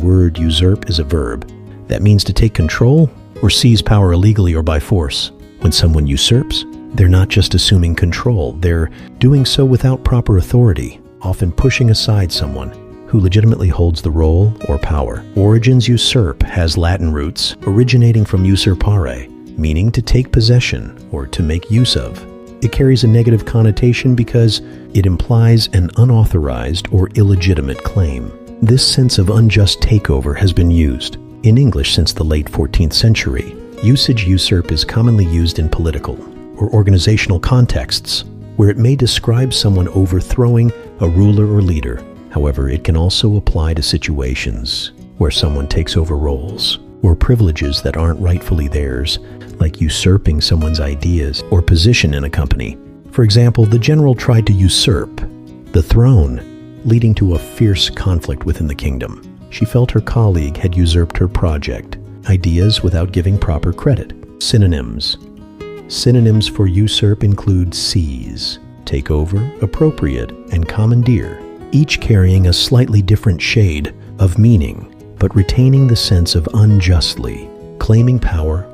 word usurp is a verb. That means to take control or seize power illegally or by force. When someone usurps, they're not just assuming control, they're doing so without proper authority, often pushing aside someone who legitimately holds the role or power. Origins usurp has Latin roots originating from usurpare, meaning to take possession or to make use of. It carries a negative connotation because it implies an unauthorized or illegitimate claim. This sense of unjust takeover has been used in English since the late 14th century. Usage usurp is commonly used in political or organizational contexts where it may describe someone overthrowing a ruler or leader. However, it can also apply to situations where someone takes over roles or privileges that aren't rightfully theirs, like usurping someone's ideas or position in a company. For example, the general tried to usurp the throne, leading to a fierce conflict within the kingdom. She felt her colleague had usurped her project, ideas without giving proper credit. Synonyms. Synonyms for usurp include seize, take over, appropriate, and commandeer, each carrying a slightly different shade of meaning, but retaining the sense of unjustly claiming power